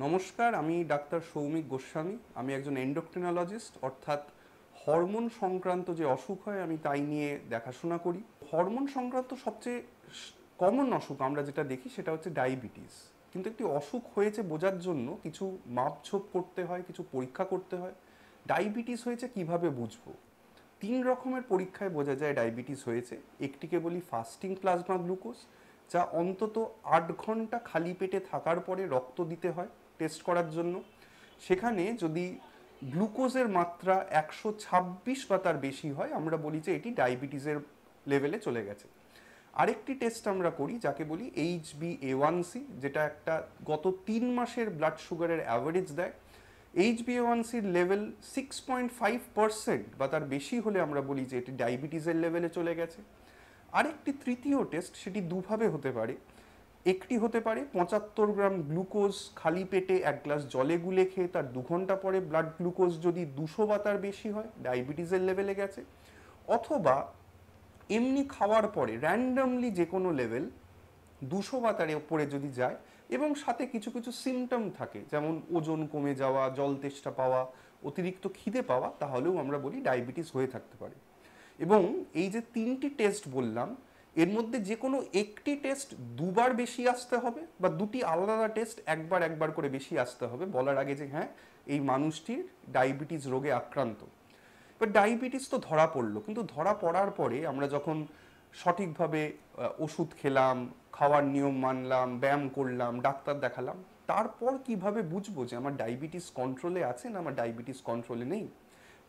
নমস্কার, আমি ডাক্তার সৌমিক গোস্বামী। আমি একজন এন্ডোক্রিনোলজিস্ট, অর্থাৎ হরমোন সংক্রান্ত যে অসুখ হয় আমি তাই নিয়ে দেখাশোনা করি। হরমোন সংক্রান্ত সবচেয়ে কমন অসুখ আমরা যেটা দেখি সেটা হচ্ছে ডায়াবেটিস। কিন্তু একটি অসুখ হয়েছে বোঝার জন্য কিছু মাপঝোপ করতে হয়, কিছু পরীক্ষা করতে হয়। ডায়াবেটিস হয়েছে কিভাবে বুঝবো? 3 রকমের পরীক্ষায় বোঝা যায় ডায়াবেটিস হয়েছে। একটিকে বলি ফাস্টিং প্লাজমা গ্লুকোজ, যা অন্তত 8 ঘন্টা খালি পেটে থাকার পরে রক্ত দিতে হয় টেস্ট করার জন্য। সেখানে যদি গ্লুকোজের মাত্রা 126 বা তার বেশি হয় আমরা বলি যে এটি ডায়াবেটিসের লেভেলে চলে গেছে। আরেকটি টেস্ট আমরা করি যাকে বলি HbA1c, যেটা একটা গত 3 মাসের ব্লাড সুগারের অ্যাভারেজ দেয়। HbA1cর লেভেল 6.5% বা তার বেশি হলে আমরা বলি যে এটি ডায়াবেটিসের লেভেলে চলে গেছে। আরেকটি তৃতীয় টেস্ট, সেটি দুভাবে হতে পারে। একটি হতে পারে 75 গ্রাম গ্লুকোজ খালি পেটে 1 গ্লাস জলে গুলে খেয়ে তার 2 ঘন্টা পরে ব্লাড গ্লুকোজ যদি 200 বা তার বেশি হয় ডায়াবেটিসের লেভেলে গেছে। অথবা এমনি খাওয়ার পরে র্যান্ডমলি যে কোনো লেভেল 200 বা তার উপরে যদি যায় এবং সাথে কিছু কিছু সিমটম থাকে, যেমন ওজন কমে যাওয়া, জল তেষ্টা পাওয়া, অতিরিক্ত খিদে পাওয়া, তাহলেও আমরা বলি ডায়াবেটিস হয়ে থাকতে পারে। এবং এই যে 3টি টেস্ট বললাম, এর মধ্যে যে কোনো একটি টেস্ট দুবার বেশি আসতে হবে বা দুটি আলাদা আলাদা টেস্ট একবার একবার করে বেশি আসতে হবে বলার আগে যে হ্যাঁ, এই মানুষটির ডায়াবেটিস রোগে আক্রান্ত। এবার ডায়াবেটিস তো ধরা পড়লো, কিন্তু ধরা পড়ার পরে আমরা যখন সঠিকভাবে ওষুধ খেলাম, খাওয়ার নিয়ম মানলাম, ব্যায়াম করলাম, ডাক্তার দেখালাম, তারপর কিভাবে বুঝবো যে আমার ডায়াবেটিস কন্ট্রোলে আছে না আমার ডায়াবেটিস কন্ট্রোলে নেই?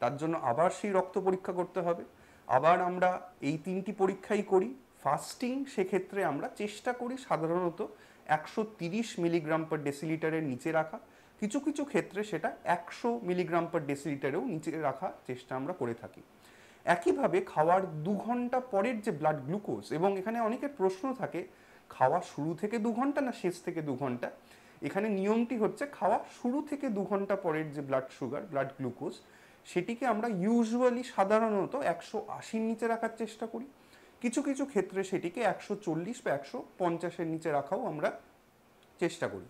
তার জন্য আবার সেই রক্ত পরীক্ষা করতে হবে। আবার আমরা এই 3টি পরীক্ষাই করি। ফাস্টিং, সেক্ষেত্রে আমরা চেষ্টা করি সাধারণত 130 মিলিগ্রাম/ডেসিলিটারের নিচে রাখা। কিছু কিছু ক্ষেত্রে সেটা 100 মিলিগ্রাম/ডেসিলিটারেও নিচে রাখার চেষ্টা আমরা করে থাকি। একইভাবে খাওয়ার 2 ঘন্টা পরের যে ব্লাড গ্লুকোজ, এবং এখানে অনেকের প্রশ্ন থাকে খাওয়া শুরু থেকে 2 ঘন্টা না শেষ থেকে 2 ঘন্টা। এখানে নিয়মটি হচ্ছে খাওয়া শুরু থেকে 2 ঘন্টা পরের যে ব্লাড সুগার, ব্লাড গ্লুকোজ, সেটিকে আমরা ইউজুয়ালি সাধারণত 180-র নিচে রাখার চেষ্টা করি। কিছু কিছু ক্ষেত্রে সেটিকে 140 বা 150-এর নিচে রাখাও আমরা চেষ্টা করি।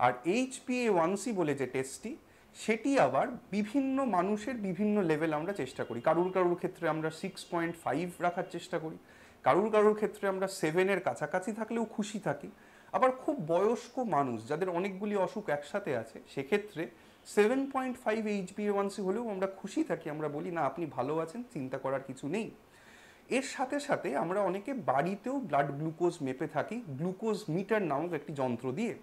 আর HbA1c বলে যে টেস্টটি, সেটি আবার বিভিন্ন মানুষের বিভিন্ন লেভেল আমরা চেষ্টা করি। কারুর কারুর ক্ষেত্রে আমরা 6.5 রাখার চেষ্টা করি, কারুর কারুর ক্ষেত্রে আমরা 7-এর কাছাকাছি থাকলেও খুশি থাকি। আবার খুব বয়স্ক মানুষ যাদের অনেকগুলি অসুখ একসাথে আছে, সেক্ষেত্রে 7.5 HbA1c হলেও আমরা খুশি থাকি, আমরা বলি না আপনি ভালো আছেন, চিন্তা করার কিছু নেই। এর সাথে সাথে আমরা অনেকে বাড়িতেও ব্লাড গ্লুকোজ মেপে থাকি গ্লুকোজ মিটার নামক একটি যন্ত্র দিয়ে।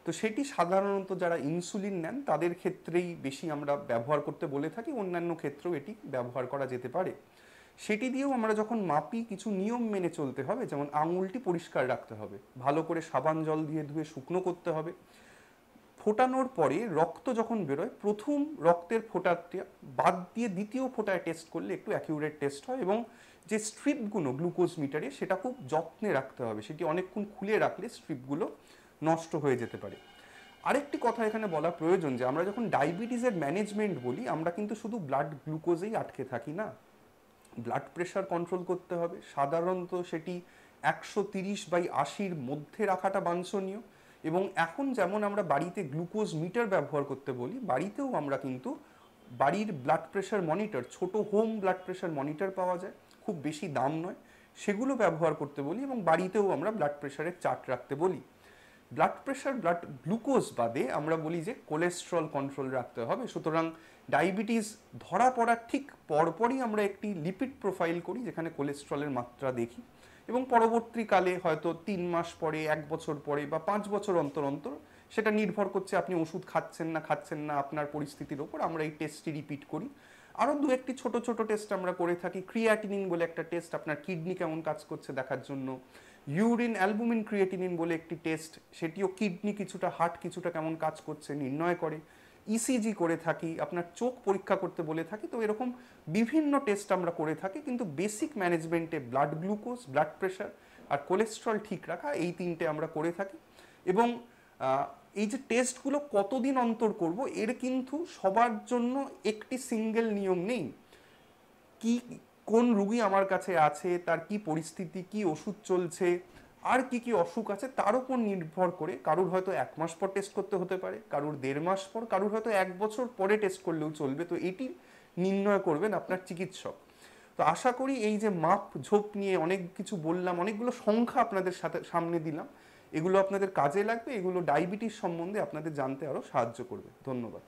তো সেটি সাধারণত যারা ইনসুলিন নেন তাদের ক্ষেত্রেই বেশি আমরা ব্যবহার করতে বলে থাকি, অন্যান্য ক্ষেত্রেও এটি ব্যবহার করা যেতে পারে। সেটি দিয়েও আমরা যখন মাপি কিছু নিয়ম মেনে চলতে হবে, যেমন আঙুলটি পরিষ্কার রাখতে হবে, ভালো করে সাবান জল দিয়ে ধুয়ে শুকনো করতে হবে। ফোটানোর পরে রক্ত যখন বেরোয়, প্রথম রক্তের ফোঁটাটা বাদ দিয়ে দ্বিতীয় ফোঁটায় টেস্ট করলে একটু অ্যাকিউরেট টেস্ট হয়। এবং যে স্ট্রিপগুলো গ্লুকোজ মিটারে, সেটা খুব যত্নে রাখতে হবে, সেটি অনেকক্ষণ খুলে রাখলে স্ট্রিপগুলো নষ্ট হয়ে যেতে পারে। আরেকটি কথা এখানে বলা প্রয়োজন যে আমরা যখন ডায়াবেটিসের ম্যানেজমেন্ট বলি, আমরা কিন্তু শুধু ব্লাড গ্লুকোজেই আটকে থাকি না। ব্লাড প্রেশার কন্ট্রোল করতে হবে, সাধারণত সেটি 130/80-র মধ্যে রাখাটা বাঞ্ছনীয়। এবং এখন যেমন আমরা বাড়িতে গ্লুকোজ মিটার ব্যবহার করতে বলি, বাড়িতেও আমরা কিন্তু বাড়ির ব্লাড প্রেশার মনিটর, ছোট হোম ব্লাড প্রেশার মনিটর পাওয়া যায়, খুব বেশি দাম নয়, সেগুলো ব্যবহার করতে বলি। এবং বাড়িতেও আমরা ব্লাড প্রেশারের চার্ট রাখতে বলি। ব্লাড প্রেশার, ব্লাড গ্লুকোজ বাদে আমরা বলি যে কোলেস্ট্রল কন্ট্রোল রাখতে হবে। সুতরাং ডায়াবেটিস ধরা পড়ার ঠিক পরপরই আমরা একটি লিপিড প্রোফাইল করি, যেখানে কোলেস্ট্রলের মাত্রা দেখি, এবং পরবর্তীকালে হয়তো 3 মাস পরে, 1 বছর পরে বা 5 বছর অন্তর অন্তর, সেটা নির্ভর করছে আপনি ওষুধ খাচ্ছেন না আপনার পরিস্থিতির ওপর, আমরা এই টেস্টটি রিপিট করি। আরও দু একটি ছোট ছোট টেস্ট আমরা করে থাকি। ক্রিয়াটিনিন বলে একটা টেস্ট, আপনার কিডনি কেমন কাজ করছে দেখার জন্য। ইউরিন অ্যালবুমিন ক্রিয়েটিনিন বলে একটি টেস্ট, সেটিও কিডনি কিছুটা, হার্ট কিছুটা কেমন কাজ করছে নির্ণয় করে। ইসিজি করে থাকি, আপনার চোখ পরীক্ষা করতে বলে থাকি। তো এরকম বিভিন্ন টেস্ট আমরা করে থাকি, কিন্তু বেসিক ম্যানেজমেন্টে ব্লাড গ্লুকোজ, ব্লাড প্রেশার আর কোলেস্ট্রল ঠিক রাখা, এই 3টে আমরা করে থাকি। এবং এই যে টেস্টগুলো কতদিন অন্তর করব, এর কিন্তু সবার জন্য একটি সিঙ্গেল নিয়ম নেই। কি কোন রুগী আমার কাছে আছে, তার কি পরিস্থিতি, কি ওষুধ চলছে, আর কি কি অসুখ আছে তার উপর নির্ভর করে কারুর হয়তো 1 মাস পর টেস্ট করতে হতে পারে, কারুর 1.5 মাস পর, কারুর হয়তো 1 বছর পরে টেস্ট করলেও চলবে। তো এটি নির্ণয় করবেন আপনার চিকিৎসক। তো আশা করি এই যে মাপ ঝোপ নিয়ে অনেক কিছু বললাম, অনেকগুলো সংখ্যা আপনাদের সামনে দিলাম, এগুলো আপনাদের কাজে লাগবে, এগুলো ডায়াবেটিস সম্বন্ধে আপনাদের জানতে আরও সাহায্য করবে। ধন্যবাদ।